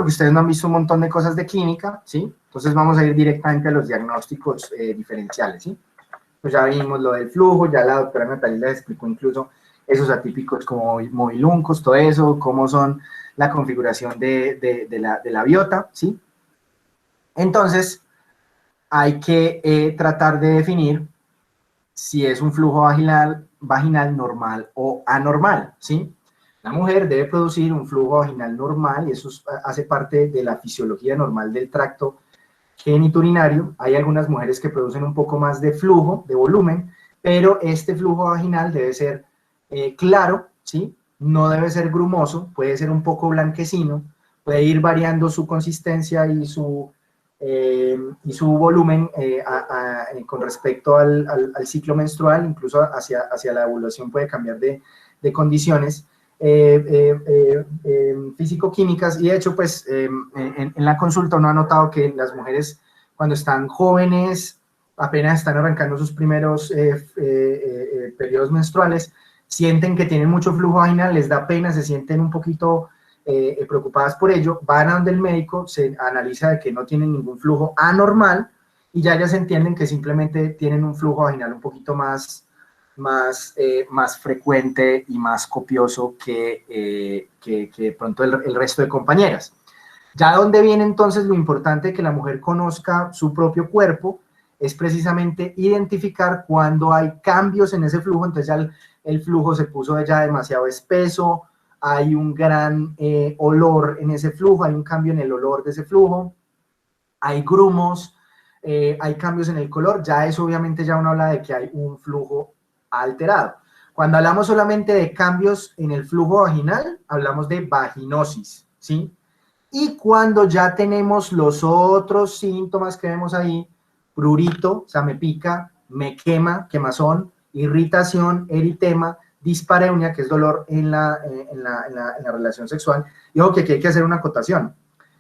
porque ustedes no han visto un montón de cosas de clínica, ¿sí? Entonces vamos a ir directamente a los diagnósticos diferenciales, ¿sí? Pues ya vimos lo del flujo, ya la doctora Natalia les explicó incluso esos atípicos como moviluncos, todo eso, cómo son la configuración de la biota, ¿sí? Entonces, hay que tratar de definir si es un flujo vaginal normal o anormal, ¿sí? La mujer debe producir un flujo vaginal normal y eso hace parte de la fisiología normal del tracto geniturinario. Hay algunas mujeres que producen un poco más de flujo, de volumen, pero este flujo vaginal debe ser claro, ¿sí? No debe ser grumoso, puede ser un poco blanquecino, puede ir variando su consistencia y su volumen con respecto al ciclo menstrual, incluso hacia la ovulación puede cambiar de condiciones físico-químicas, y de hecho, pues, en la consulta uno ha notado que las mujeres cuando están jóvenes, apenas están arrancando sus primeros periodos menstruales, sienten que tienen mucho flujo vaginal, les da pena, se sienten un poquito preocupadas por ello, van a donde el médico, se analiza de que no tienen ningún flujo anormal, y ya ellas entienden que simplemente tienen un flujo vaginal un poquito más frecuente y más copioso que pronto el resto de compañeras. Ya donde viene entonces lo importante de que la mujer conozca su propio cuerpo, es precisamente identificar cuando hay cambios en ese flujo. Entonces ya el flujo se puso ya demasiado espeso, hay un gran olor en ese flujo, hay un cambio en el olor de ese flujo, hay grumos, hay cambios en el color, ya eso obviamente ya uno habla de que hay un flujo alterado. Cuando hablamos solamente de cambios en el flujo vaginal, hablamos de vaginosis, ¿sí? Y cuando ya tenemos los otros síntomas que vemos ahí, prurito, o sea, me pica, me quema, quemazón, irritación, eritema, dispareunia, que es dolor en la relación sexual. Y ojo, que aquí hay que hacer una acotación,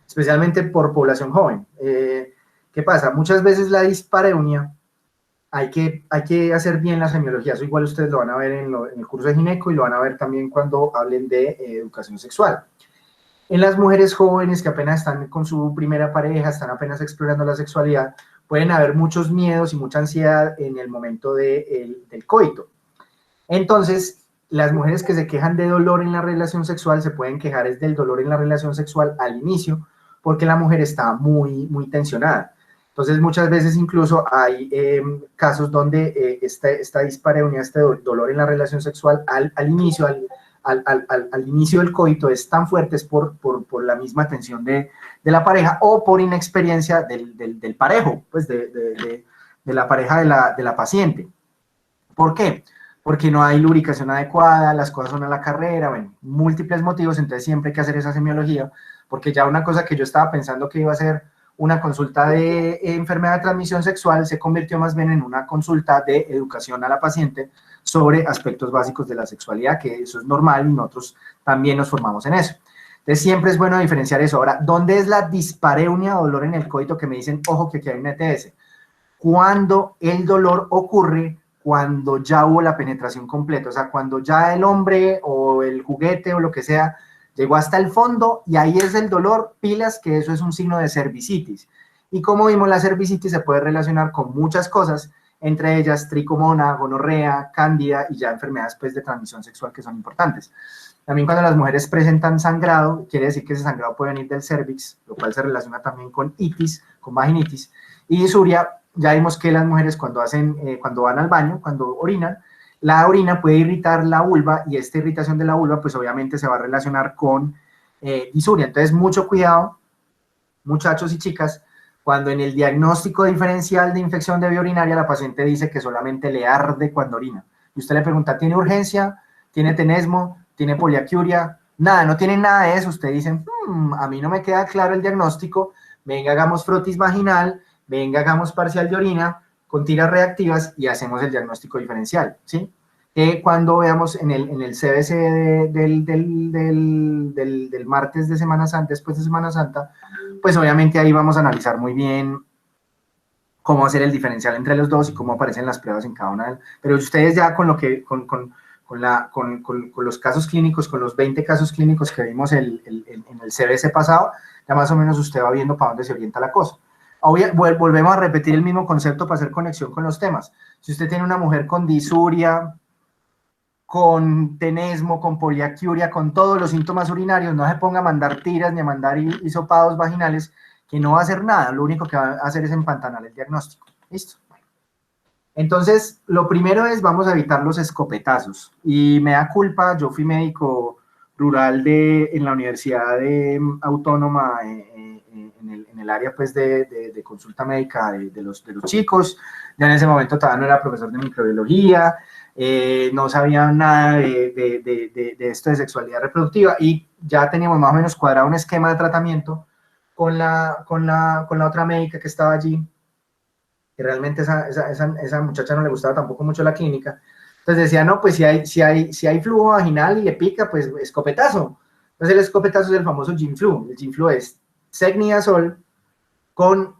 especialmente por población joven. ¿Qué pasa? Muchas veces la dispareunia hay que hacer bien la semiología, eso igual ustedes lo van a ver en el curso de gineco y lo van a ver también cuando hablen de educación sexual. En las mujeres jóvenes que apenas están con su primera pareja, están apenas explorando la sexualidad, pueden haber muchos miedos y mucha ansiedad en el momento del coito. Entonces, las mujeres que se quejan de dolor en la relación sexual se pueden quejar es del dolor en la relación sexual al inicio, porque la mujer está muy tensionada. Entonces, muchas veces incluso hay casos donde esta dispareunia, este dolor en la relación sexual al inicio del coito es tan fuerte, es por la misma tensión de la pareja o por inexperiencia del parejo, pues de la pareja de la paciente. ¿Por qué? Porque no hay lubricación adecuada, las cosas son a la carrera, bueno, múltiples motivos. Entonces siempre hay que hacer esa semiología, porque ya una cosa que yo estaba pensando que iba a ser una consulta de enfermedad de transmisión sexual se convirtió más bien en una consulta de educación a la paciente sobre aspectos básicos de la sexualidad, que eso es normal y nosotros también nos formamos en eso. Entonces siempre es bueno diferenciar eso. Ahora, ¿dónde es la dispareunia o dolor en el coito? Que me dicen, ojo, que aquí hay una ETS. Cuando el dolor ocurre cuando ya hubo la penetración completa, o sea, cuando ya el hombre o el juguete o lo que sea llegó hasta el fondo y ahí es el dolor, pilas, que eso es un signo de cervicitis. Y como vimos, la cervicitis se puede relacionar con muchas cosas, entre ellas tricomona, gonorrea, cándida y ya enfermedades pues, de transmisión sexual que son importantes. También cuando las mujeres presentan sangrado, quiere decir que ese sangrado puede venir del cervix, lo cual se relaciona también con itis, con vaginitis. Y disuria, ya vimos que las mujeres cuando van al baño, cuando orinan, la orina puede irritar la vulva y esta irritación de la vulva pues obviamente se va a relacionar con disuria. Entonces mucho cuidado, muchachos y chicas, cuando en el diagnóstico diferencial de infección de vía urinaria la paciente dice que solamente le arde cuando orina. Y usted le pregunta, ¿tiene urgencia? ¿Tiene tenesmo? ¿Tiene poliacuria? Nada, no tiene nada de eso. Usted dice, a mí no me queda claro el diagnóstico, venga, hagamos frotis vaginal, venga, hagamos parcial de orina con tiras reactivas y hacemos el diagnóstico diferencial, ¿sí? Cuando veamos en el CBC del martes de Semana Santa, después de Semana Santa, pues obviamente ahí vamos a analizar muy bien cómo hacer el diferencial entre los dos y cómo aparecen las pruebas en cada una. Pero ustedes ya con los casos clínicos, con los 20 casos clínicos que vimos en el CBC pasado, ya más o menos usted va viendo para dónde se orienta la cosa. Volvemos a repetir el mismo concepto para hacer conexión con los temas. Si usted tiene una mujer con disuria, con tenesmo, con poliacuria, con todos los síntomas urinarios, no se ponga a mandar tiras ni a mandar hisopados vaginales, que no va a hacer nada, lo único que va a hacer es empantanar el diagnóstico. ¿Listo? Entonces, lo primero es, vamos a evitar los escopetazos. Y me da culpa, yo fui médico rural en la Universidad Autónoma, en el área pues, de consulta médica de los chicos. Ya en ese momento todavía no era profesor de microbiología, no sabía nada de esto de sexualidad reproductiva, y ya teníamos más o menos cuadrado un esquema de tratamiento con la otra médica que estaba allí, que realmente esa muchacha no le gustaba tampoco mucho la clínica. Entonces decía, no, pues si hay flujo vaginal y le pica, pues escopetazo. Entonces el escopetazo es el famoso Ginflu. El Ginflu es Secnidazol con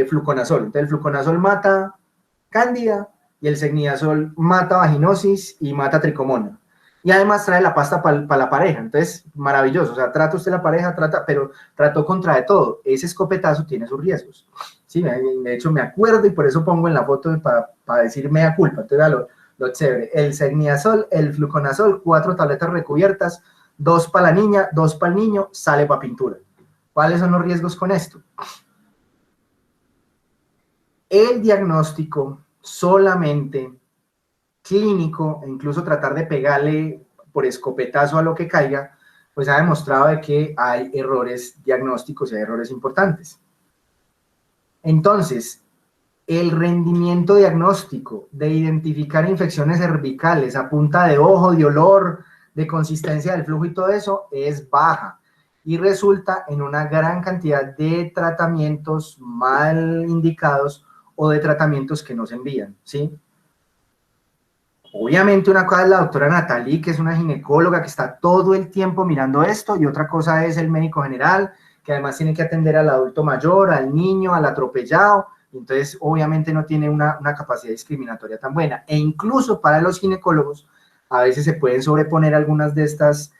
fluconazol. Entonces el fluconazol mata cándida y el Secnidazol mata vaginosis y mata tricomona. Y además trae la pasta para la pareja. Entonces, maravilloso. O sea, trata usted la pareja, pero trató contra de todo. Ese escopetazo tiene sus riesgos. Sí, de hecho me acuerdo y por eso pongo en la foto para decir mea culpa. Entonces, lo chévere. El Secnidazol, el fluconazol, 4 tabletas recubiertas, 2 para la niña, 2 para el niño, sale para pintura. ¿Cuáles son los riesgos con esto? El diagnóstico solamente clínico, e incluso tratar de pegarle por escopetazo a lo que caiga, pues ha demostrado de que hay errores diagnósticos y hay errores importantes. Entonces, el rendimiento diagnóstico de identificar infecciones cervicales a punta de ojo, de olor, de consistencia del flujo y todo eso es baja, y resulta en una gran cantidad de tratamientos mal indicados o de tratamientos que no se envían, ¿sí? Obviamente una cosa es la doctora Natalie, que es una ginecóloga que está todo el tiempo mirando esto, y otra cosa es el médico general, que además tiene que atender al adulto mayor, al niño, al atropellado. Entonces obviamente no tiene una capacidad discriminatoria tan buena, e incluso para los ginecólogos a veces se pueden sobreponer algunas de estos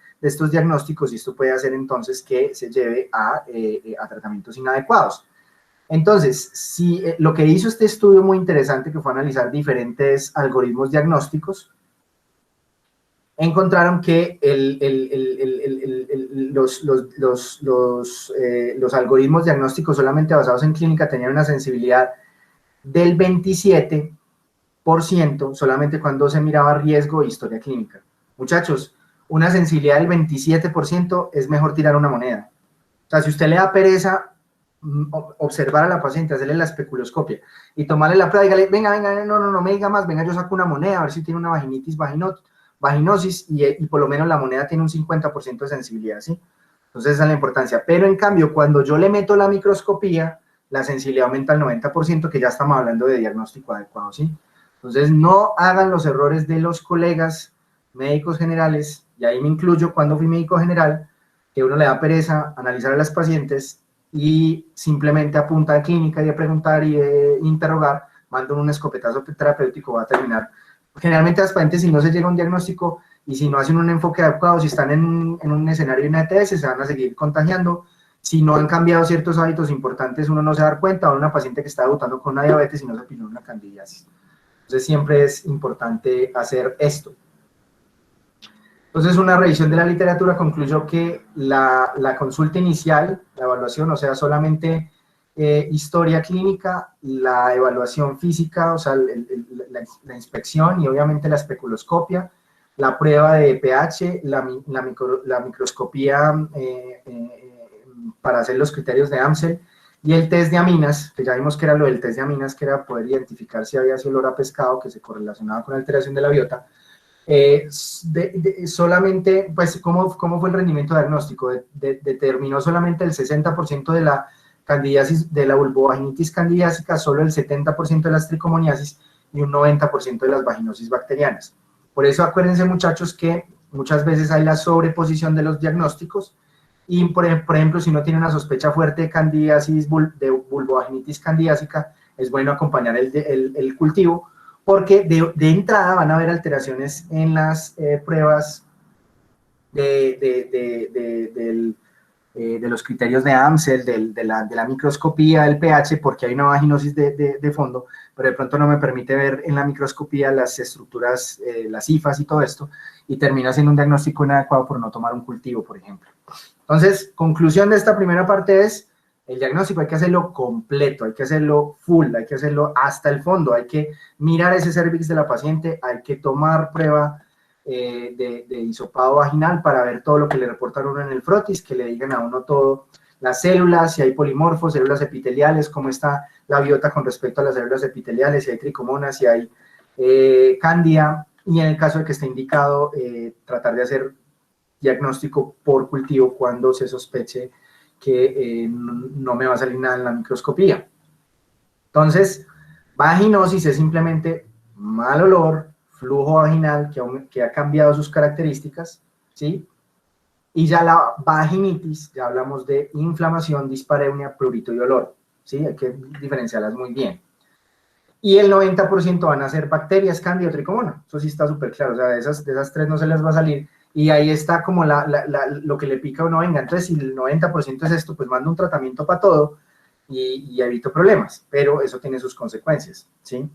diagnósticos, y esto puede hacer entonces que se lleve a tratamientos inadecuados. Entonces, si lo que hizo este estudio muy interesante, que fue analizar diferentes algoritmos diagnósticos, encontraron que los algoritmos diagnósticos solamente basados en clínica tenían una sensibilidad del 27%, solamente cuando se miraba riesgo e historia clínica. Muchachos, una sensibilidad del 27% es mejor tirar una moneda. O sea, si usted le da pereza observar a la paciente, hacerle la especuloscopia y tomarle la prueba, dígale, venga, no me diga más, venga, yo saco una moneda, a ver si tiene una vaginitis, vaginosis, y por lo menos la moneda tiene un 50% de sensibilidad, ¿sí? Entonces esa es la importancia. Pero en cambio, cuando yo le meto la microscopía, la sensibilidad aumenta al 90%, que ya estamos hablando de diagnóstico adecuado, ¿sí? Entonces no hagan los errores de los colegas médicos generales, y ahí me incluyo cuando fui médico general, que uno le da pereza analizar a las pacientes y simplemente a punta de clínica y de preguntar y de interrogar, mandan un escopetazo terapéutico, va a terminar. Generalmente las pacientes, si no se llega a un diagnóstico y si no hacen un enfoque adecuado, si están en un escenario de una ETS, se van a seguir contagiando. Si no han cambiado ciertos hábitos importantes, uno no se va a dar cuenta, o una paciente que está debutando con una diabetes y no se piló una candidiasis. Entonces siempre es importante hacer esto. Entonces, una revisión de la literatura concluyó que la consulta inicial, la evaluación, o sea, solamente historia clínica, la evaluación física, o sea, la inspección y obviamente la especuloscopia, la prueba de pH, la microscopía para hacer los criterios de Amsel, y el test de aminas, que ya vimos que era lo del test de aminas, que era poder identificar si había ese olor a pescado que se correlacionaba con la alteración de la biota. Solamente, pues, ¿cómo fue el rendimiento diagnóstico? Determinó solamente el 60% de la candidiasis, de la vulvovaginitis candidiásica, solo el 70% de las tricomoniasis y un 90% de las vaginosis bacterianas. Por eso acuérdense, muchachos, que muchas veces hay la sobreposición de los diagnósticos, y por ejemplo, si no tiene una sospecha fuerte de candidiasis, de vulvovaginitis candidiásica, es bueno acompañar el cultivo, porque de entrada van a haber alteraciones en las pruebas del de los criterios de Amsel, de la microscopía, del pH, porque hay una vaginosis de fondo, pero de pronto no me permite ver en la microscopía las estructuras, las hifas y todo esto, y termino haciendo un diagnóstico inadecuado por no tomar un cultivo, por ejemplo. Entonces, conclusión de esta primera parte es, el diagnóstico hay que hacerlo completo, hay que hacerlo full, hay que hacerlo hasta el fondo, hay que mirar ese cervix de la paciente, hay que tomar prueba de hisopado vaginal para ver todo lo que le reportan a uno en el frotis, que le digan a uno todo, las células, si hay polimorfos, células epiteliales, cómo está la biota con respecto a las células epiteliales, si hay tricomonas, si hay cándida, y en el caso de que esté indicado, tratar de hacer diagnóstico por cultivo cuando se sospeche que no me va a salir nada en la microscopía. Entonces, vaginosis es simplemente mal olor, flujo vaginal que ha cambiado sus características, ¿sí? Y ya la vaginitis, ya hablamos de inflamación, dispareunia, prurito y olor, ¿sí? Hay que diferenciarlas muy bien. Y el 90% van a ser bacterias, cándida o tricomona, eso sí está súper claro, o sea, de esas tres no se les va a salir, y ahí está como lo que le pica a uno, venga, entonces si el 90% es esto, pues mando un tratamiento para todo y evito problemas, pero eso tiene sus consecuencias, ¿sí?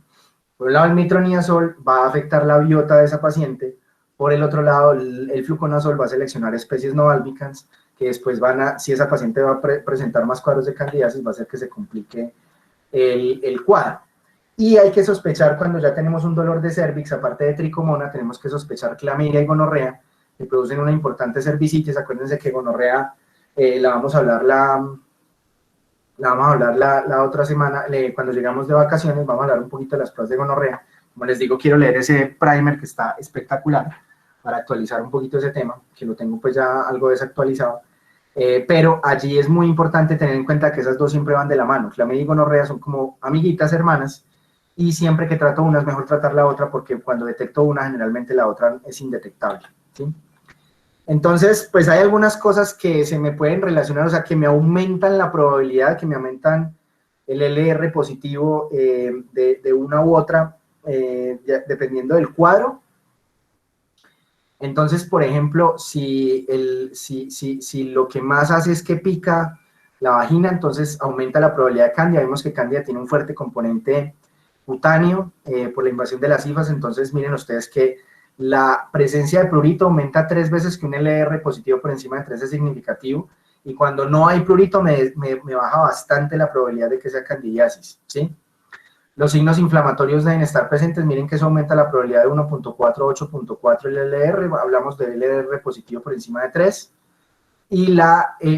Por un lado, el metronidazol va a afectar la biota de esa paciente, por el otro lado, el fluconazol va a seleccionar especies no albicans, que después si esa paciente va a presentar más cuadros de candidiasis, va a hacer que se complique el cuadro. Y hay que sospechar cuando ya tenemos un dolor de cervix, aparte de tricomona, tenemos que sospechar clamidia y gonorrea, que producen una importante cervicitis. Acuérdense que gonorrea la vamos a hablar la otra semana, cuando llegamos de vacaciones, vamos a hablar un poquito de las pruebas de gonorrea. Como les digo, quiero leer ese primer que está espectacular para actualizar un poquito ese tema, que lo tengo pues ya algo desactualizado. Pero allí es muy importante tener en cuenta que esas dos siempre van de la mano. Clamidia y gonorrea son como amiguitas hermanas, y siempre que trato una es mejor tratar la otra, porque cuando detecto una, generalmente la otra es indetectable, ¿sí? Entonces, pues hay algunas cosas que se me pueden relacionar, o sea, que me aumentan la probabilidad, que me aumentan el LR positivo de una u otra, dependiendo del cuadro. Entonces, por ejemplo, si lo que más hace es que pica la vagina, entonces aumenta la probabilidad de cándida. Vemos que cándida tiene un fuerte componente cutáneo por la invasión de las hifas, entonces miren ustedes que la presencia de prurito aumenta 3 veces que un LR positivo por encima de 3 es significativo, y cuando no hay prurito me baja bastante la probabilidad de que sea candidiasis, ¿sí? Los signos inflamatorios deben estar presentes, miren que eso aumenta la probabilidad de 1.4 a 8.4 el LR, hablamos de LR positivo por encima de 3, y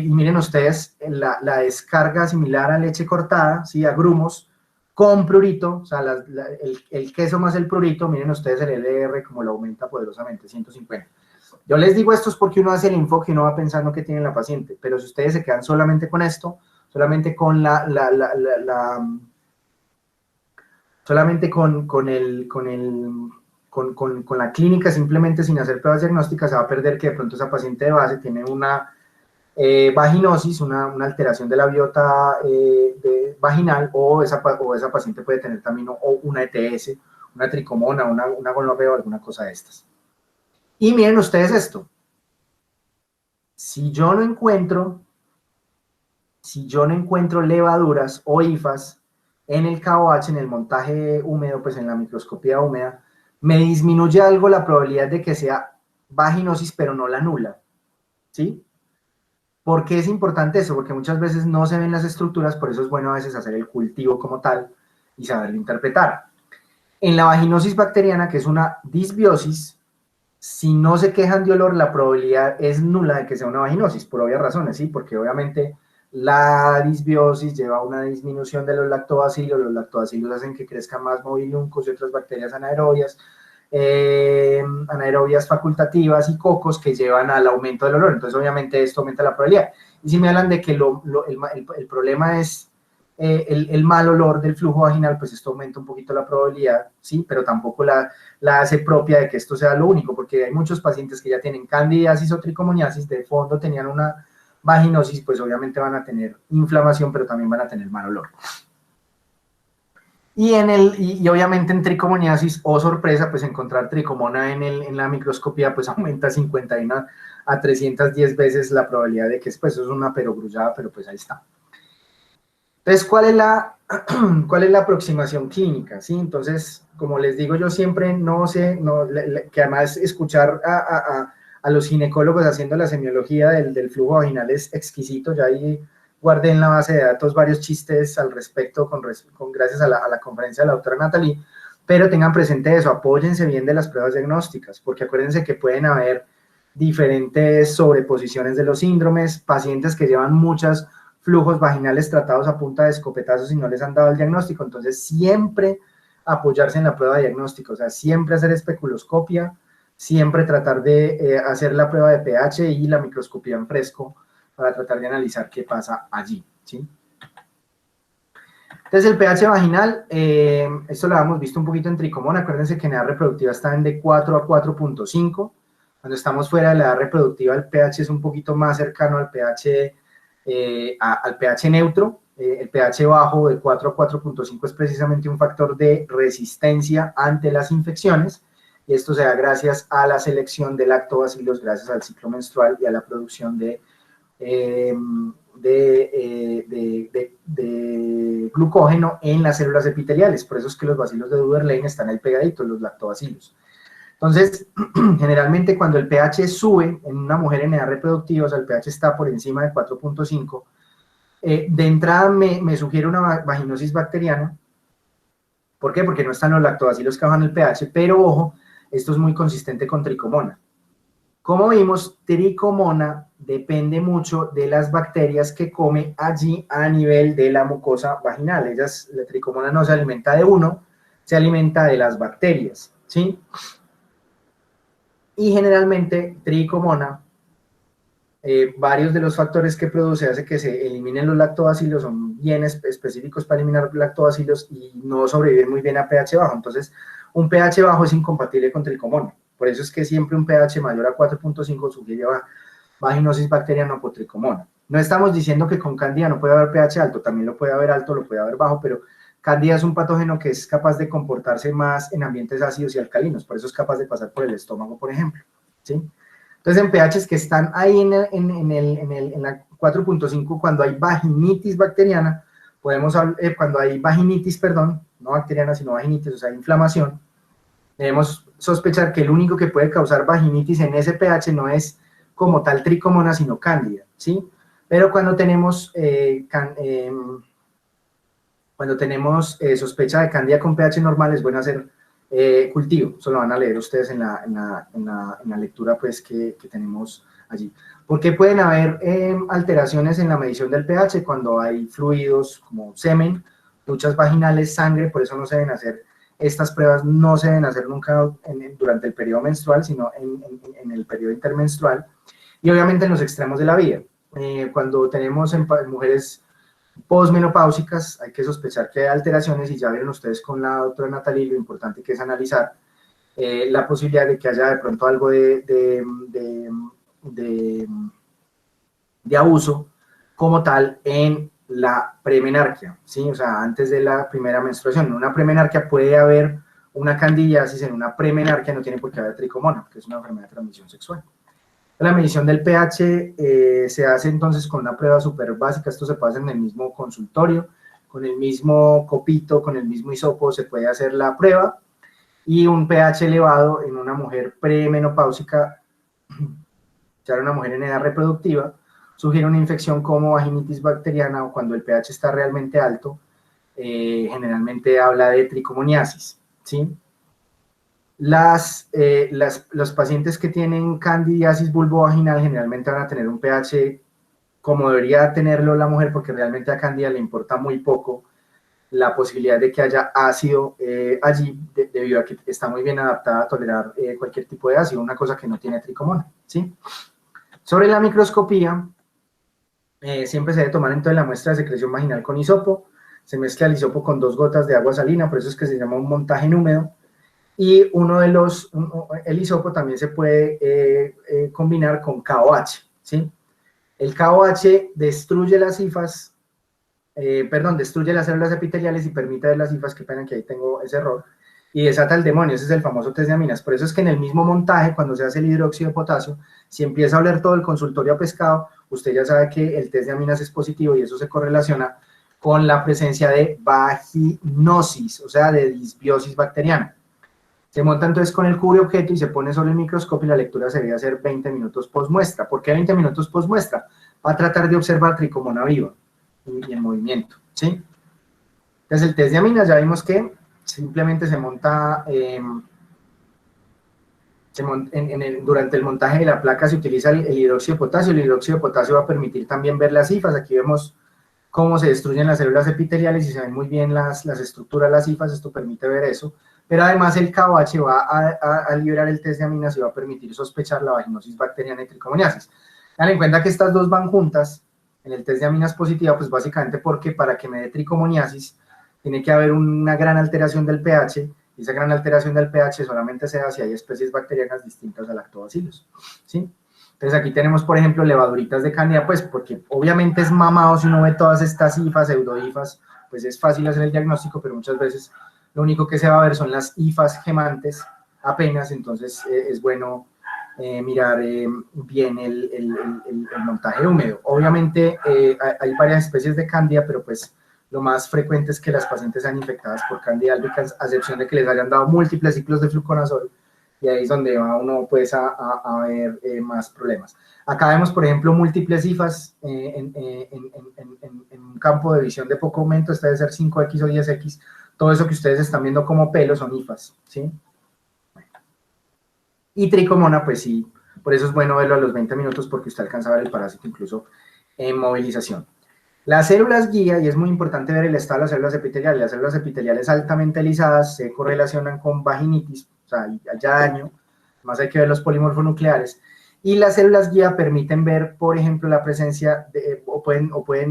miren ustedes, la descarga similar a leche cortada, ¿sí? A grumos, con prurito, o sea, el queso más el prurito, miren ustedes el LR como lo aumenta poderosamente, 150. Yo les digo esto es porque uno hace el enfoque y uno va pensando que tiene la paciente, pero si ustedes se quedan solamente con esto, solamente con solamente con la clínica, simplemente sin hacer pruebas diagnósticas, se va a perder que de pronto esa paciente de base tiene una vaginosis, una alteración de la biota vaginal, o esa paciente puede tener también una ETS, una tricomona, una gonorrea o alguna cosa de estas. Y miren ustedes esto, si yo no encuentro levaduras o hifas en el KOH, en el montaje húmedo, pues en la microscopía húmeda, me disminuye algo la probabilidad de que sea vaginosis, pero no la nula, ¿sí? ¿Por qué es importante eso? Porque muchas veces no se ven las estructuras, por eso es bueno a veces hacer el cultivo como tal y saberlo interpretar. En la vaginosis bacteriana, que es una disbiosis, si no se quejan de olor, la probabilidad es nula de que sea una vaginosis, por obvias razones, ¿sí? Porque obviamente la disbiosis lleva a una disminución de los lactobacilos hacen que crezcan más mobiliuncos y otras bacterias anaerobias, anaerobias facultativas y cocos que llevan al aumento del olor, entonces obviamente esto aumenta la probabilidad. Y si me hablan de que el problema es el mal olor del flujo vaginal, pues esto aumenta un poquito la probabilidad, sí, pero tampoco la hace propia de que esto sea lo único, porque hay muchos pacientes que ya tienen candidiasis o tricomoniasis, de fondo tenían una vaginosis, pues obviamente van a tener inflamación, pero también van a tener mal olor. Y obviamente en tricomoniasis, o sorpresa, pues encontrar tricomona en la microscopía, pues aumenta 51 a 310 veces la probabilidad de que pues, eso es una perogrullada, pero pues ahí está. Entonces, ¿cuál es la aproximación clínica? ¿Sí? Entonces, como les digo, yo siempre no sé, que además escuchar a los ginecólogos haciendo la semiología del flujo vaginal es exquisito, ya ahí guardé en la base de datos varios chistes al respecto, gracias a la conferencia de la doctora Natalie, pero tengan presente eso, apóyense bien de las pruebas diagnósticas, porque acuérdense que pueden haber diferentes sobreposiciones de los síndromes, pacientes que llevan muchas flujos vaginales tratados a punta de escopetazos y no les han dado el diagnóstico, entonces siempre apoyarse en la prueba de diagnóstico, o sea, siempre hacer especuloscopia, siempre tratar de hacer la prueba de pH y la microscopía en fresco para tratar de analizar qué pasa allí, ¿sí? Entonces el pH vaginal, esto lo habíamos visto un poquito en tricomona, acuérdense que en edad reproductiva está en de 4 a 4.5, cuando estamos fuera de la edad reproductiva el pH es un poquito más cercano al pH al pH neutro, el pH bajo de 4 a 4.5 es precisamente un factor de resistencia ante las infecciones, y esto se da gracias a la selección de lactobacilos, gracias al ciclo menstrual y a la producción de glucógeno en las células epiteliales, por eso es que los bacilos de Duverlain están ahí pegaditos, los lactobacilos. Entonces, generalmente cuando el pH sube en una mujer en edad reproductiva, o sea, el pH está por encima de 4.5, de entrada me sugiere una vaginosis bacteriana. ¿Por qué? Porque no están los lactobacilos que bajan el pH, pero ojo, esto es muy consistente con tricomona. Como vimos, tricomona depende mucho de las bacterias que come allí a nivel de la mucosa vaginal. La tricomona no se alimenta de uno, se alimenta de las bacterias, ¿sí? Y generalmente tricomona, varios de los factores que produce hace que se eliminen los lactobacilos, son bien específicos para eliminar lactobacilos y no sobreviven muy bien a pH bajo. Entonces, un pH bajo es incompatible con tricomona. Por eso es que siempre un pH mayor a 4.5 sugiere vaginosis bacteriana por tricomona. No estamos diciendo que con Candida no puede haber pH alto, también lo puede haber alto, lo puede haber bajo, pero Candida es un patógeno que es capaz de comportarse más en ambientes ácidos y alcalinos, por eso es capaz de pasar por el estómago, por ejemplo, ¿sí? Entonces, en pHs que están ahí en la 4.5, cuando hay vaginitis bacteriana, cuando hay vaginitis, perdón, no bacteriana, sino vaginitis, o sea, inflamación, debemos sospechar que el único que puede causar vaginitis en ese pH no es como tal tricomona, sino cándida, ¿sí? Pero cuando tenemos sospecha de cándida con pH normal, es bueno hacer cultivo. Eso lo van a leer ustedes en la lectura pues, que tenemos allí. ¿Por qué pueden haber alteraciones en la medición del pH cuando hay fluidos como semen, duchas vaginales, sangre? Por eso no se deben hacer estas pruebas, no se deben hacer nunca durante el periodo menstrual, sino en el periodo intermenstrual. Y obviamente en los extremos de la vida. Cuando tenemos en mujeres posmenopáusicas, hay que sospechar que hay alteraciones, y ya vieron ustedes con la doctora Natalie lo importante que es analizar la posibilidad de que haya de pronto algo de abuso como tal en la premenarquia, ¿sí? O sea, antes de la primera menstruación. En una premenarquia puede haber una candidiasis, en una premenarquia no tiene por qué haber tricomona, porque es una enfermedad de transmisión sexual. La medición del pH se hace entonces con una prueba súper básica. Esto se puede hacer en el mismo consultorio, con el mismo copito, con el mismo hisopo, se puede hacer la prueba. Y un pH elevado en una mujer premenopáusica, ya una mujer en edad reproductiva, sugiere una infección como vaginitis bacteriana, o cuando el pH está realmente alto, generalmente habla de tricomoniasis, ¿sí? Los pacientes que tienen candidiasis vulvovaginal generalmente van a tener un pH como debería tenerlo la mujer, porque realmente a Candida le importa muy poco la posibilidad de que haya ácido allí, debido a que está muy bien adaptada a tolerar cualquier tipo de ácido, una cosa que no tiene tricomona, ¿sí? Sobre la microscopía, siempre se debe tomar entonces la muestra de secreción vaginal con hisopo, se mezcla el hisopo con 2 gotas de agua salina, por eso es que se llama un montaje en húmedo. Y el hisopo también se puede combinar con KOH, ¿sí? El KOH destruye las hifas destruye las células epiteliales y permite ver las hifas, qué pena que ahí tengo ese error, y desata el demonio. Ese es el famoso test de aminas. Por eso es que en el mismo montaje, cuando se hace el hidróxido de potasio, si empieza a oler todo el consultorio a pescado, usted ya sabe que el test de aminas es positivo y eso se correlaciona con la presencia de vaginosis, o sea, de disbiosis bacteriana. Se monta entonces con el cubreobjeto y se pone sobre el microscopio y la lectura se debe hacer 20 minutos post muestra. ¿Por qué 20 minutos post muestra? Va a tratar de observar tricomona viva y en movimiento, ¿sí? Entonces el test de aminas ya vimos que simplemente se monta, durante el montaje de la placa se utiliza el hidróxido de potasio. El hidróxido de potasio va a permitir también ver las hifas. Aquí vemos cómo se destruyen las células epiteliales y se ven muy bien las estructuras, las hifas. Esto permite ver eso. Pero además el KOH va a liberar el test de aminas y va a permitir sospechar la vaginosis bacteriana y tricomoniasis. Ten en cuenta que estas dos van juntas en el test de aminas positiva, pues básicamente porque para que me dé tricomoniasis tiene que haber una gran alteración del pH, y esa gran alteración del pH solamente se da si hay especies bacterianas distintas a lactobacillus, ¿sí? Entonces aquí tenemos, por ejemplo, levaduritas de Candida, pues porque obviamente es mamado si uno ve todas estas hifas, pseudohifas, pues es fácil hacer el diagnóstico, pero muchas veces lo único que se va a ver son las hifas gemantes apenas, entonces es bueno mirar bien el montaje húmedo. Obviamente hay varias especies de Candida, pero pues lo más frecuente es que las pacientes sean infectadas por Candida albicans, a excepción de que les hayan dado múltiples ciclos de fluconazol, y ahí es donde va uno pues a ver más problemas. Acá vemos, por ejemplo, múltiples hifas en un campo de visión de poco aumento, este debe ser 5X o 10X, todo eso que ustedes están viendo como pelos son hifas, ¿sí? Y tricomona, pues sí, por eso es bueno verlo a los 20 minutos porque usted alcanza a ver el parásito incluso en movilización. Las células guía, y es muy importante ver el estado de las células epiteliales altamente lisadas se correlacionan con vaginitis, o sea, hay daño, más hay que ver los polimorfonucleares, y las células guía permiten ver, por ejemplo, la presencia,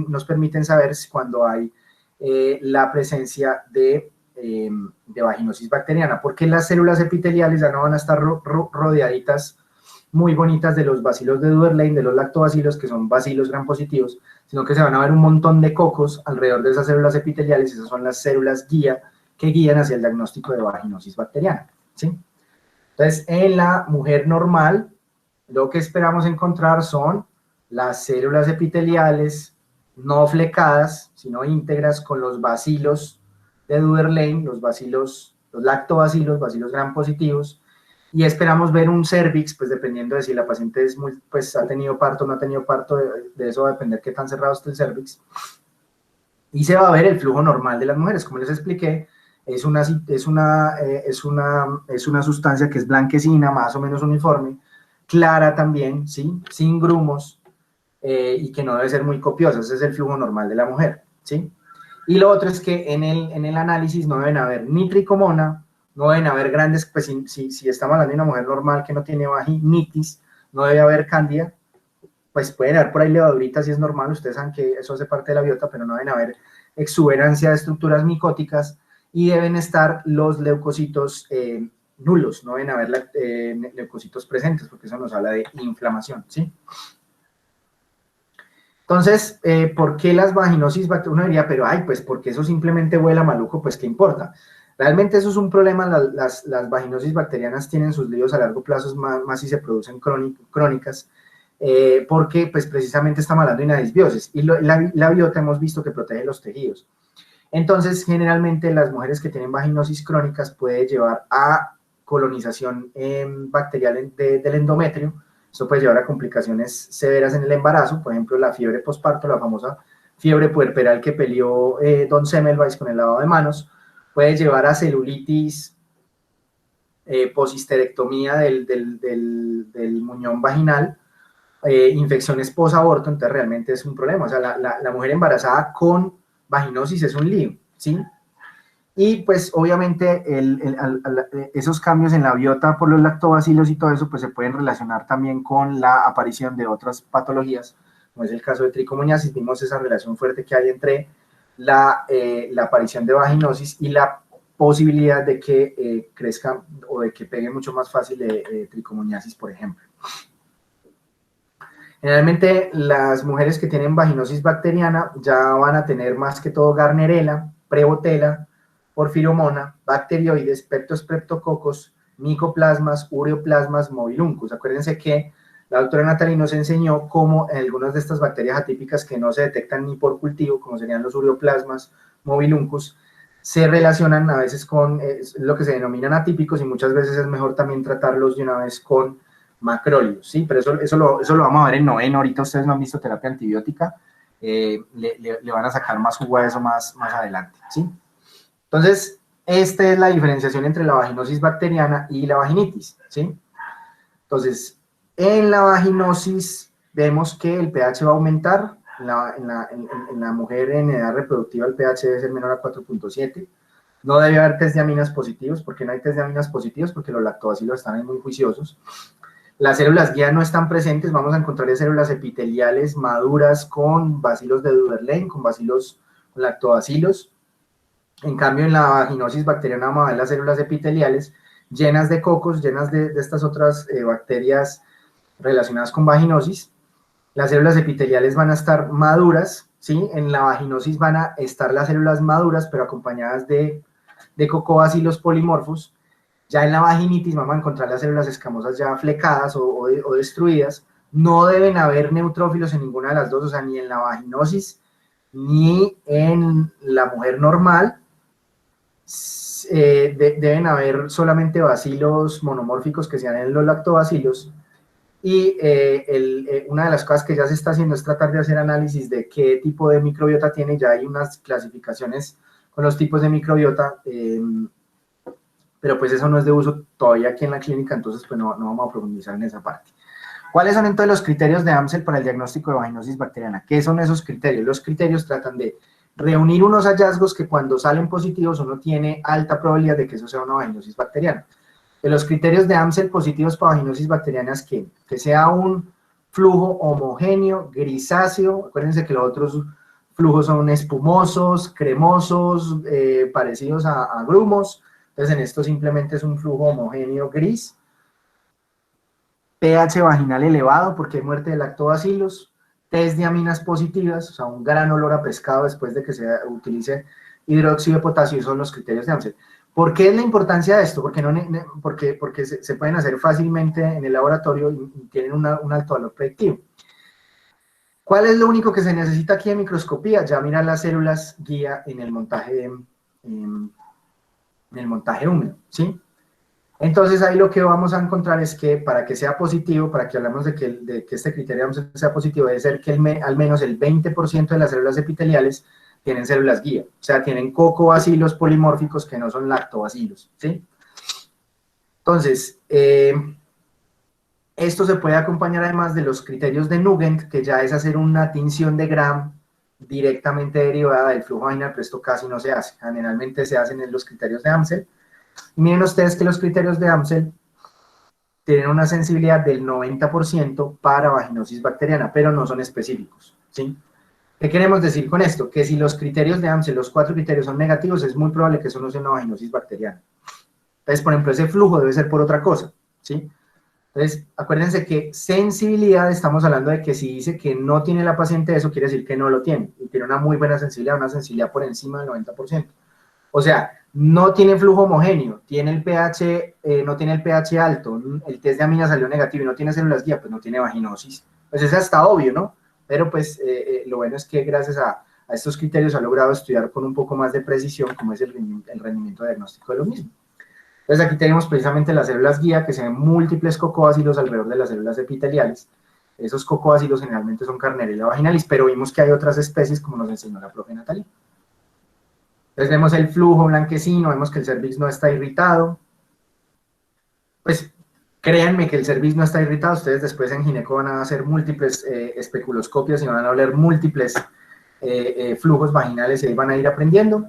nos permiten saber cuando hay la presencia de vaginosis bacteriana, porque las células epiteliales ya no van a estar rodeaditas muy bonitas de los bacilos de Duerlein, de los lactobacilos, que son bacilos gram positivos, sino que se van a ver un montón de cocos alrededor de esas células epiteliales. Esas son las células guía que guían hacia el diagnóstico de vaginosis bacteriana, ¿sí? Entonces, en la mujer normal, lo que esperamos encontrar son las células epiteliales no flecadas, sino íntegras, con los bacilos de Duerlein, los lactobacilos, bacilos gram positivos, y esperamos ver un cervix, pues dependiendo de si la paciente pues ha tenido parto o no ha tenido parto, de eso va a depender qué tan cerrado esté el cervix, y se va a ver el flujo normal de las mujeres. Como les expliqué, es una sustancia que es blanquecina, más o menos uniforme, clara también, ¿sí? Sin grumos, y que no debe ser muy copiosa. Ese es el flujo normal de la mujer, ¿sí? Y lo otro es que en el análisis no deben haber ni tricomona, no deben haber grandes, pues si estamos hablando de una mujer normal que no tiene vaginitis, no debe haber cándida, pues pueden haber por ahí levaduritas si es normal, ustedes saben que eso hace parte de la biota, pero no deben haber exuberancia de estructuras micóticas, y deben estar los leucocitos nulos, no deben haber leucocitos presentes, porque eso nos habla de inflamación, ¿sí? Entonces, ¿por qué las vaginosis bacterianas? Uno diría, pero ay, pues porque eso simplemente huela maluco, pues ¿qué importa? Realmente eso es un problema. Las vaginosis bacterianas tienen sus líos a largo plazo, más si se producen crónicas, porque pues precisamente estamos hablando de una disbiosis, y la biota hemos visto que protege los tejidos. Entonces, generalmente las mujeres que tienen vaginosis crónicas puede llevar a colonización bacterial del endometrio. Esto puede llevar a complicaciones severas en el embarazo, por ejemplo, la fiebre posparto, la famosa fiebre puerperal que peleó Don Semmelweis con el lavado de manos, puede llevar a celulitis, posisterectomía del muñón vaginal, infecciones posaborto. Entonces realmente es un problema. O sea, la mujer embarazada con vaginosis es un lío, ¿sí? Y pues obviamente esos cambios en la biota por los lactobacilos y todo eso pues se pueden relacionar también con la aparición de otras patologías, como es el caso de tricomoniasis. Vimos esa relación fuerte que hay entre la aparición de vaginosis y la posibilidad de que crezca o de que pegue mucho más fácil tricomoniasis, por ejemplo. Generalmente las mujeres que tienen vaginosis bacteriana ya van a tener más que todo Gardnerella, Prevotella, Porfiromona, bacterioides, Streptococos, micoplasmas, ureoplasmas, mobiluncus. Acuérdense que la doctora Natalie nos enseñó cómo algunas de estas bacterias atípicas que no se detectan ni por cultivo, como serían los ureoplasmas, mobiluncus, se relacionan a veces con lo que se denominan atípicos y muchas veces es mejor también tratarlos de una vez con macrólidos, ¿sí? Pero eso lo vamos a ver en noveno. Ahorita ustedes no han visto terapia antibiótica, le van a sacar más jugo a eso más adelante, ¿sí? Entonces, esta es la diferenciación entre la vaginosis bacteriana y la vaginitis, ¿sí? Entonces, en la vaginosis vemos que el pH va a aumentar. En la mujer en edad reproductiva el pH debe ser menor a 4.7. No debe haber test de aminas positivos. ¿Por qué no hay test de aminas positivos? Porque los lactobacilos están ahí muy juiciosos. Las células guía no están presentes. Vamos a encontrar células epiteliales maduras con bacilos de Duverlain, con lactobacilos. En cambio, en la vaginosis bacteriana vamos a ver las células epiteliales llenas de cocos, llenas de estas otras bacterias relacionadas con vaginosis. Las células epiteliales van a estar maduras, ¿sí? En la vaginosis van a estar las células maduras, pero acompañadas de cocobacilos polimorfos. Ya en la vaginitis vamos a encontrar las células escamosas ya flecadas o destruidas. No deben haber neutrófilos en ninguna de las dos, o sea, ni en la vaginosis ni en la mujer normal. Deben haber solamente bacilos monomórficos que sean en los lactobacilos. Y una de las cosas que ya se está haciendo es tratar de hacer análisis de qué tipo de microbiota tiene. Ya hay unas clasificaciones con los tipos de microbiota, pero pues eso no es de uso todavía aquí en la clínica, entonces pues no vamos a profundizar en esa parte. ¿Cuáles son entonces los criterios de Amsel para el diagnóstico de vaginosis bacteriana? ¿Qué son esos criterios? Los criterios tratan de reunir unos hallazgos que cuando salen positivos uno tiene alta probabilidad de que eso sea una vaginosis bacteriana. De los criterios de Amsel positivos para vaginosis bacteriana es que sea un flujo homogéneo, grisáceo. Acuérdense que los otros flujos son espumosos, cremosos, parecidos a grumos. Entonces en esto simplemente es un flujo homogéneo gris. pH vaginal elevado porque hay muerte de lactobacilos. Test de aminas positivas, o sea, un gran olor a pescado después de que se utilice hidróxido de potasio. Son los criterios de Amsel. ¿Por qué es la importancia de esto? Porque se pueden hacer fácilmente en el laboratorio y tienen un alto valor predictivo. ¿Cuál es lo único que se necesita aquí en microscopía? Ya mirar las células guía en el montaje húmedo, ¿sí? Entonces ahí lo que vamos a encontrar es que para que sea positivo, para que hablemos de que este criterio sea positivo, debe ser que al menos el 20% de las células epiteliales tienen células guía, o sea, tienen cocobacilos polimórficos que no son lactobacilos, ¿sí? Entonces, esto se puede acompañar además de los criterios de Nugent, que ya es hacer una tinción de Gram directamente derivada del flujo vaginal, pero esto casi no se hace. Generalmente se hacen en los criterios de Amsel. Y miren ustedes que los criterios de Amsel tienen una sensibilidad del 90% para vaginosis bacteriana, pero no son específicos, ¿sí? ¿Qué queremos decir con esto? Que si los criterios de Amsel, los 4 criterios son negativos, es muy probable que eso no sea una vaginosis bacteriana. Entonces, por ejemplo, ese flujo debe ser por otra cosa, ¿sí? Entonces, acuérdense que sensibilidad, estamos hablando de que si dice que no tiene la paciente eso, quiere decir que no lo tiene, y tiene una muy buena sensibilidad, una sensibilidad por encima del 90%. O sea, no tiene flujo homogéneo, tiene el pH, no tiene el pH alto, el test de amina salió negativo y no tiene células guía, pues no tiene vaginosis. Pues eso está obvio, ¿no? Pero pues lo bueno es que gracias a estos criterios ha logrado estudiar con un poco más de precisión cómo es el rendimiento diagnóstico de lo mismo. Entonces aquí tenemos precisamente las células guía, que se ven múltiples cocobacilos alrededor de las células epiteliales. Esos cocobacilos generalmente son Gardnerella vaginalis, pero vimos que hay otras especies, como nos enseñó la profe Natalie. Entonces vemos el flujo blanquecino, vemos que el cervix no está irritado. Pues créanme que el cervix no está irritado, ustedes después en gineco van a hacer múltiples especuloscopias y van a oler múltiples flujos vaginales y ahí van a ir aprendiendo.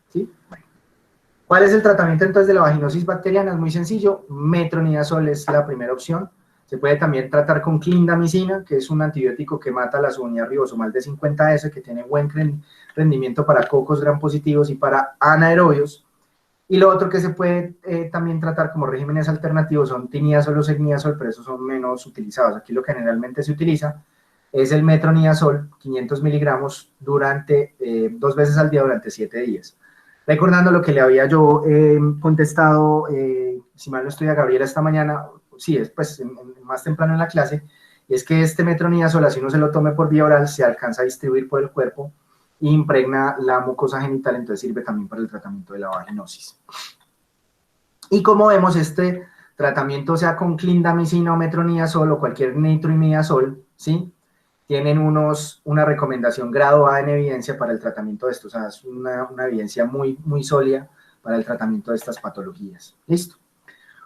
¿Sí? Bueno. ¿Cuál es el tratamiento entonces de la vaginosis bacteriana? Es muy sencillo, metronidazol es la primera opción. Se puede también tratar con clindamicina, que es un antibiótico que mata la subunidad ribosomal de 50S, que tiene buen rendimiento para cocos gram positivos y para anaerobios. Y lo otro que se puede también tratar como regímenes alternativos son tiniazol o signiazol, pero esos son menos utilizados. Aquí lo que generalmente se utiliza es el metronidazol, 500 miligramos, durante 2 veces al día durante 7 días. Recordando lo que le había yo contestado, si mal no estoy, a Gabriela esta mañana, sí, es pues más temprano en la clase, es que este metronidazol, así uno se lo tome por vía oral, se alcanza a distribuir por el cuerpo e impregna la mucosa genital, entonces sirve también para el tratamiento de la vaginosis. Y como vemos, este tratamiento, sea con clindamicina o metronidazol o cualquier nitroimidazol, ¿sí?, tienen una recomendación grado A en evidencia para el tratamiento de esto, o sea, es una evidencia muy, muy sólida para el tratamiento de estas patologías. Listo.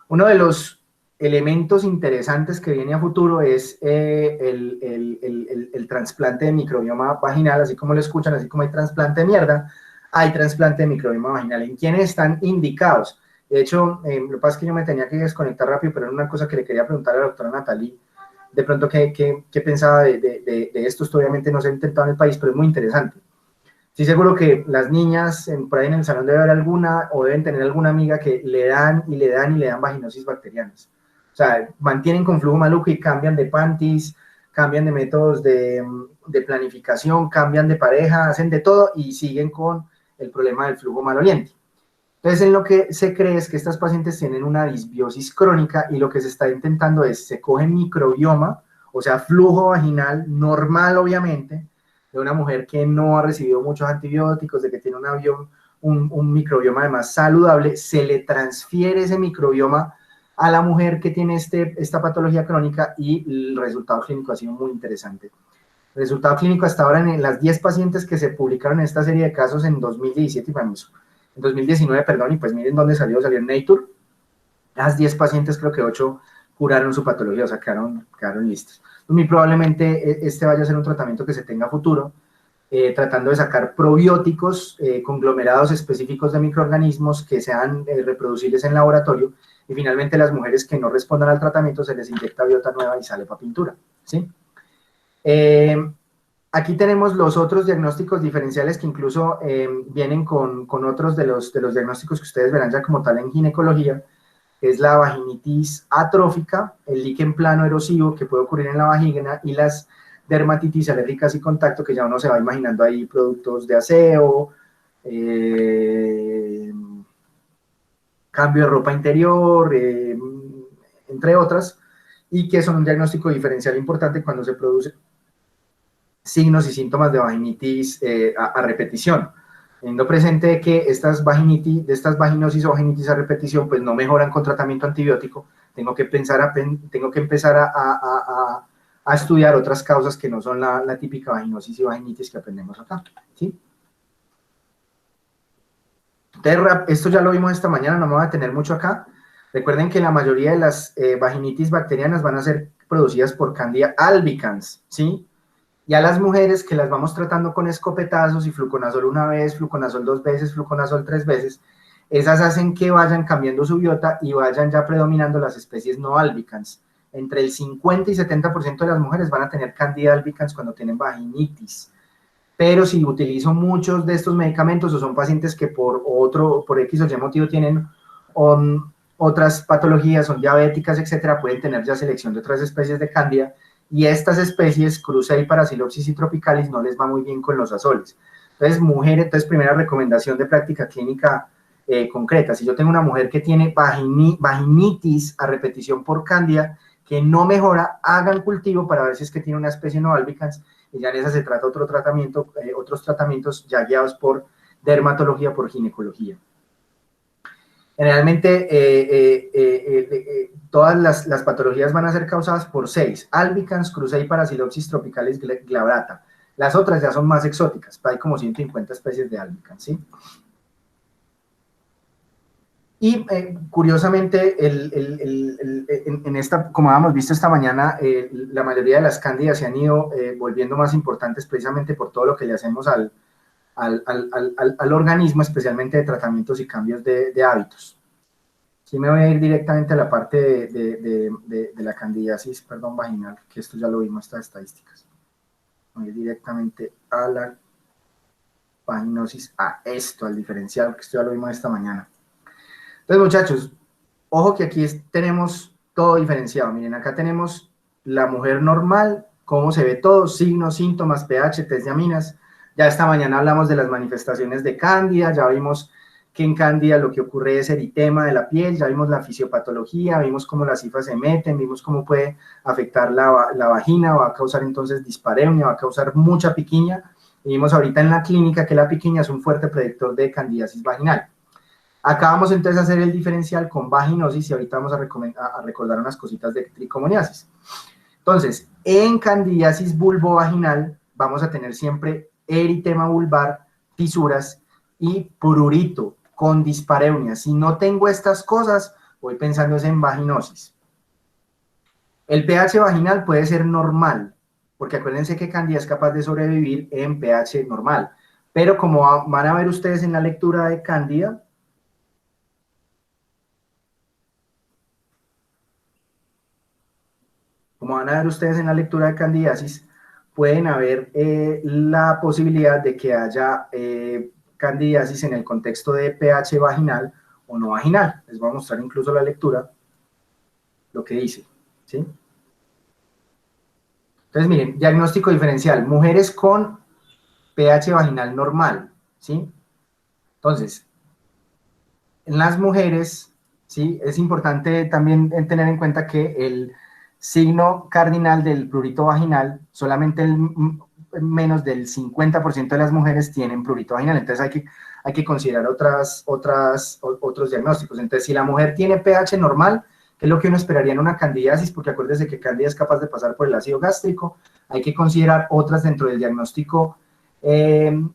Uno de los elementos interesantes que viene a futuro es el trasplante de microbioma vaginal, así como lo escuchan, así como hay trasplante de mierda, hay trasplante de microbioma vaginal. ¿En quiénes están indicados? De hecho, lo que pasa es que yo me tenía que desconectar rápido, pero era una cosa que le quería preguntar a la doctora Natalie, de pronto qué pensaba de esto. Esto obviamente no se ha intentado en el país, pero es muy interesante. Sí, seguro que las niñas por ahí en el salón debe haber alguna o deben tener alguna amiga que le dan y le dan y le dan vaginosis bacterianas. O sea, mantienen con flujo maluco y cambian de panties, cambian de métodos de planificación, cambian de pareja, hacen de todo y siguen con el problema del flujo maloliente. Entonces, en lo que se cree es que estas pacientes tienen una disbiosis crónica y lo que se está intentando es, se coge microbioma, o sea, flujo vaginal normal, obviamente, de una mujer que no ha recibido muchos antibióticos, de que tiene un microbioma además saludable, se le transfiere ese microbioma a la mujer que tiene esta patología crónica y el resultado clínico ha sido muy interesante. El resultado clínico hasta ahora en las 10 pacientes que se publicaron en esta serie de casos en 2017 y vamos, en 2019, perdón, y pues miren dónde salió en Nature. Las 10 pacientes, creo que 8 curaron su patología, o sea, quedaron listos. Muy probablemente este vaya a ser un tratamiento que se tenga a futuro, tratando de sacar probióticos, conglomerados específicos de microorganismos que sean reproducibles en laboratorio, y finalmente las mujeres que no respondan al tratamiento se les inyecta biota nueva y sale para pintura, ¿sí? Aquí tenemos los otros diagnósticos diferenciales que incluso vienen con otros de los diagnósticos que ustedes verán ya como tal en ginecología, que es la vaginitis atrófica, el líquen plano erosivo que puede ocurrir en la vagina y las dermatitis alérgicas y contacto, que ya uno se va imaginando ahí productos de aseo, cambio de ropa interior, entre otras, y que son un diagnóstico diferencial importante cuando se produce signos y síntomas de vaginitis a repetición, teniendo presente que estas vaginosis o vaginitis a repetición pues no mejoran con tratamiento antibiótico. Tengo que empezar a estudiar otras causas que no son la típica vaginosis y vaginitis que aprendemos acá, ¿sí? Entonces, esto ya lo vimos esta mañana, no me voy a detener mucho acá. Recuerden que la mayoría de las vaginitis bacterianas van a ser producidas por Candida albicans, ¿sí? Y a las mujeres que las vamos tratando con escopetazos y fluconazol una vez, fluconazol 2 veces, fluconazol 3 veces, esas hacen que vayan cambiando su biota y vayan ya predominando las especies no albicans. Entre el 50 y 70% de las mujeres van a tener Candida albicans cuando tienen vaginitis. Pero si utilizo muchos de estos medicamentos o son pacientes que por X o Y motivo tienen otras patologías, son diabéticas, etcétera, pueden tener ya selección de otras especies de Candida, y estas especies, Crusei, Parasilopsis y Tropicalis, no les va muy bien con los azoles. Entonces, primera recomendación de práctica clínica concreta. Si yo tengo una mujer que tiene vaginitis a repetición por Candida, que no mejora, hagan cultivo para ver si es que tiene una especie no albicans, y ya en esa se trata otros tratamientos ya guiados por dermatología, por ginecología. Generalmente todas las patologías van a ser causadas por 6: albicans, Crusei, Parasilopsis, Tropicalis, glabrata. Las otras ya son más exóticas, hay como 150 especies de albicans, ¿sí? Y curiosamente, como habíamos visto esta mañana, la mayoría de las cándidas se han ido volviendo más importantes precisamente por todo lo que le hacemos al organismo, especialmente de tratamientos y cambios de hábitos. Sí, me voy a ir directamente a la parte de la candidiasis, perdón, vaginal, que esto ya lo vimos, estas estadísticas. Voy a ir directamente a la vaginosis, a esto, al diferencial, que esto ya lo vimos esta mañana. Entonces, muchachos, ojo que aquí tenemos todo diferenciado. Miren, acá tenemos la mujer normal, cómo se ve todo, signos, síntomas, pH, test de aminas. Ya esta mañana hablamos de las manifestaciones de cándida, ya vimos que en cándida lo que ocurre es eritema de la piel, ya vimos la fisiopatología, vimos cómo las cifras se meten, vimos cómo puede afectar la vagina, va a causar entonces dispareunia, va a causar mucha piquiña. Y vimos ahorita en la clínica que la piquiña es un fuerte predictor de candidiasis vaginal. Acá vamos entonces a hacer el diferencial con vaginosis y ahorita vamos a recordar unas cositas de tricomoniasis. Entonces, en candidiasis vulvovaginal vamos a tener siempre eritema vulvar, fisuras y prurito con dispareunia. Si no tengo estas cosas, voy pensando en vaginosis. El pH vaginal puede ser normal, porque acuérdense que Candida es capaz de sobrevivir en pH normal. Pero como van a ver ustedes en la lectura de Candida, pueden haber la posibilidad de que haya candidiasis en el contexto de pH vaginal o no vaginal. Les voy a mostrar incluso la lectura, lo que dice, ¿sí? Entonces, miren, diagnóstico diferencial, mujeres con pH vaginal normal, ¿sí? Entonces, en las mujeres, ¿sí? Es importante también tener en cuenta que el signo cardinal del prurito vaginal, solamente menos del 50% de las mujeres tienen prurito vaginal, entonces hay que considerar otros diagnósticos. Entonces, si la mujer tiene pH normal, que es lo que uno esperaría en una candidiasis, porque acuérdese que Candida es capaz de pasar por el ácido gástrico, hay que considerar otras dentro del diagnóstico, el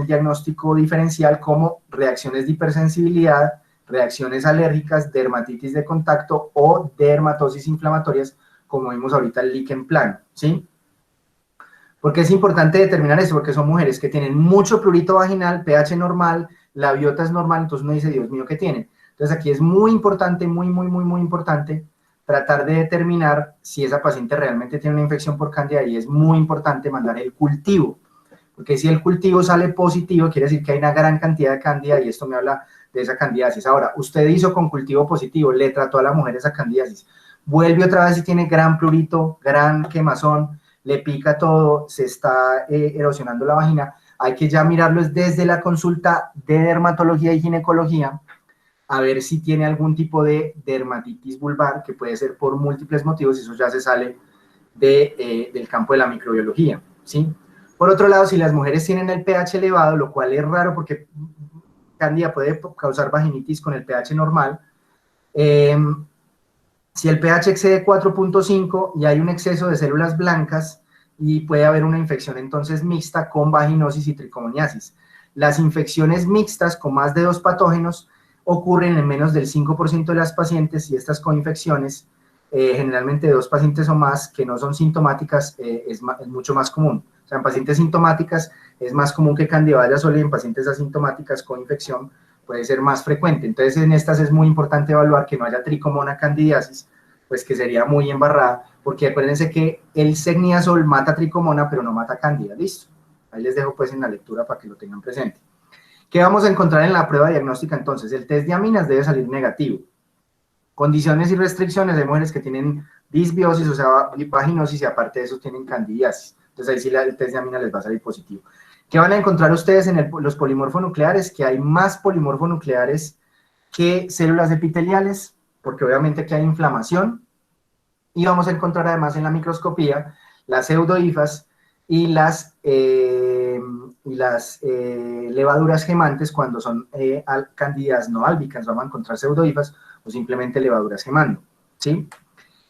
diagnóstico diferencial, como reacciones de hipersensibilidad, reacciones alérgicas, dermatitis de contacto o dermatosis inflamatorias, como vimos ahorita el lichen plano, ¿sí? Porque es importante determinar eso, porque son mujeres que tienen mucho prurito vaginal, pH normal, la biota es normal, entonces uno dice, Dios mío, ¿qué tienen? Entonces aquí es muy importante, muy importante tratar de determinar si esa paciente realmente tiene una infección por Candida, y es muy importante mandar el cultivo, porque si el cultivo sale positivo, quiere decir que hay una gran cantidad de Candida, y esto me habla de esa candidiasis. Ahora, usted hizo con cultivo positivo, le trató a la mujer esa candidiasis, vuelve otra vez y tiene gran prurito, gran quemazón, le pica todo, se está erosionando la vagina, hay que ya mirarlo desde la consulta de dermatología y ginecología, a ver si tiene algún tipo de dermatitis vulvar, que puede ser por múltiples motivos, y eso ya se sale del campo de la microbiología, ¿sí? Por otro lado, si las mujeres tienen el pH elevado, lo cual es raro porque Candida puede causar vaginitis con el pH normal, si el pH excede 4.5 y hay un exceso de células blancas, y puede haber una infección entonces mixta con vaginosis y tricomoniasis. Las infecciones mixtas con más de 2 patógenos ocurren en menos del 5% de las pacientes, y estas coinfecciones, generalmente de 2 pacientes o más que no son sintomáticas, es mucho más común. O sea, en pacientes sintomáticas es más común que Candida vaya sola, y en pacientes asintomáticas con infección puede ser más frecuente. Entonces, en estas es muy importante evaluar que no haya tricomona candidiasis, pues que sería muy embarrada, porque acuérdense que el Cegniazol mata tricomona, pero no mata Candida. Listo. Ahí les dejo pues en la lectura para que lo tengan presente. ¿Qué vamos a encontrar en la prueba diagnóstica entonces? El test de aminas debe salir negativo. Condiciones y restricciones de mujeres que tienen disbiosis, o sea, vaginosis, y aparte de eso tienen candidiasis. Entonces ahí sí el test de aminas les va a salir positivo. ¿Qué van a encontrar ustedes en los polimorfonucleares? Que hay más polimorfonucleares que células epiteliales, porque obviamente aquí hay inflamación, y vamos a encontrar además en la microscopía las pseudohifas y las levaduras gemantes, cuando son candidas no albicans, vamos a encontrar pseudohifas o simplemente levaduras gemando, ¿sí?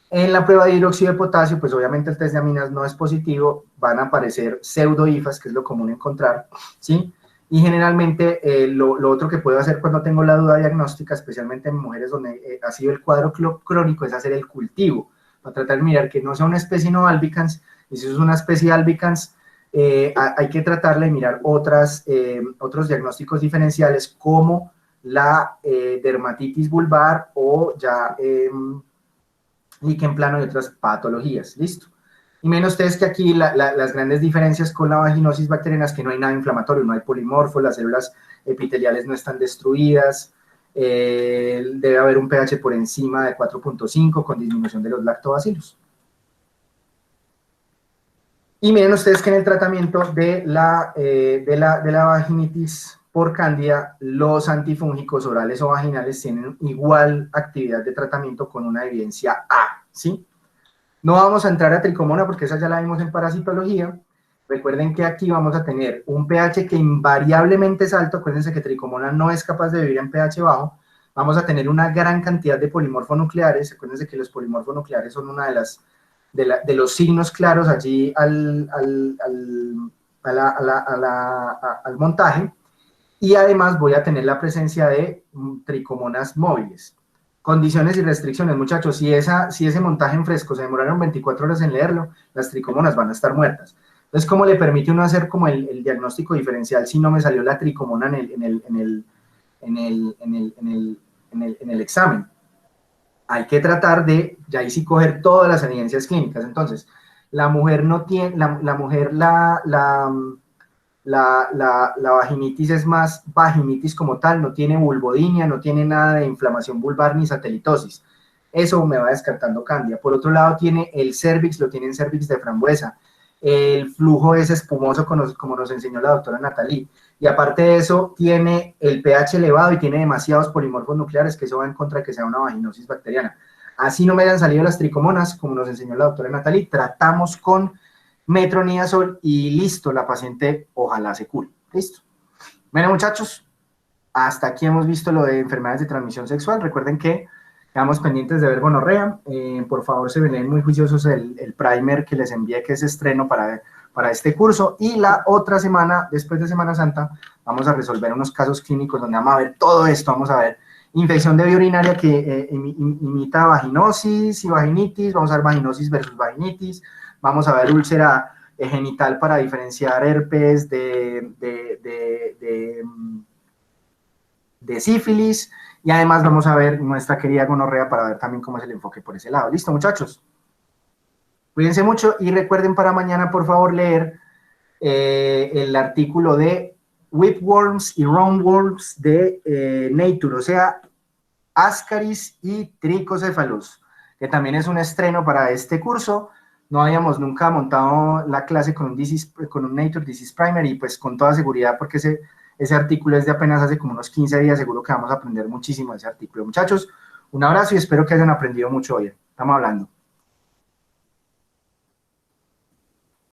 En la prueba de hidróxido de potasio, pues obviamente el test de aminas no es positivo, van a aparecer pseudohifas, que es lo común encontrar, ¿sí? Y generalmente lo otro que puedo hacer cuando tengo la duda diagnóstica, especialmente en mujeres donde ha sido el cuadro crónico, es hacer el cultivo, para tratar de mirar que no sea una especie no albicans, y si es una especie albicans, hay que tratarla de mirar otros diagnósticos diferenciales, como la dermatitis vulvar o ya lichen plano y otras patologías, listo. Y menos ustedes que aquí las grandes diferencias con la vaginosis bacteriana es que no hay nada inflamatorio, no hay polimorfo, las células epiteliales no están destruidas, debe haber un pH por encima de 4.5 con disminución de los lactobacilos. Y miren ustedes que en el tratamiento de la vaginitis por cándida, los antifúngicos orales o vaginales tienen igual actividad de tratamiento con una evidencia A, ¿sí? No vamos a entrar a tricomona porque esa ya la vimos en parasitología. Recuerden que aquí vamos a tener un pH que invariablemente es alto. Acuérdense que tricomona no es capaz de vivir en pH bajo. Vamos a tener una gran cantidad de polimorfonucleares. Acuérdense que los polimorfonucleares son una de los signos claros allí al montaje. Y además voy a tener la presencia de tricomonas móviles. Condiciones y restricciones, muchachos, si ese montaje en fresco se demoraron 24 horas en leerlo, las tricomonas van a estar muertas. Entonces, ¿cómo le permite uno hacer como el diagnóstico diferencial si no me salió la tricomona en el examen? Hay que tratar de, ya ahí sí, coger todas las evidencias clínicas. Entonces, la mujer no tiene, la vaginitis es más vaginitis como tal, no tiene vulvodinia, no tiene nada de inflamación vulvar ni satelitosis. Eso me va descartando cándida. Por otro lado, tiene el cervix, lo tiene en cervix de frambuesa. El flujo es espumoso, como nos enseñó la doctora Natalie. Y aparte de eso, tiene el pH elevado y tiene demasiados polimorfos nucleares, que eso va en contra de que sea una vaginosis bacteriana. Así no me hayan salido las tricomonas, como nos enseñó la doctora Natalie, tratamos con metronidazol y listo, la paciente ojalá se cure. Listo. Bueno, muchachos, hasta aquí hemos visto lo de enfermedades de transmisión sexual. Recuerden que quedamos pendientes de ver gonorrea. Por favor, se ven muy juiciosos el primer que les envié, que es estreno para este curso. Y la otra semana, después de Semana Santa, vamos a resolver unos casos clínicos donde vamos a ver todo esto. Vamos a ver infección de vía urinaria que imita vaginosis y vaginitis. Vamos a ver vaginosis versus vaginitis. Vamos a ver úlcera genital para diferenciar herpes de sífilis, y además vamos a ver nuestra querida gonorrea para ver también cómo es el enfoque por ese lado. ¿Listo, muchachos? Cuídense mucho y recuerden para mañana, por favor, leer el artículo de whipworms y roundworms de Nature, o sea, Ascaris y Trichocephalus, que también es un estreno para este curso. No habíamos nunca montado la clase con un Nature Disease Primer, y pues con toda seguridad, porque ese artículo es de apenas hace como unos 15 días, seguro que vamos a aprender muchísimo de ese artículo. Muchachos, un abrazo y espero que hayan aprendido mucho hoy. Estamos hablando.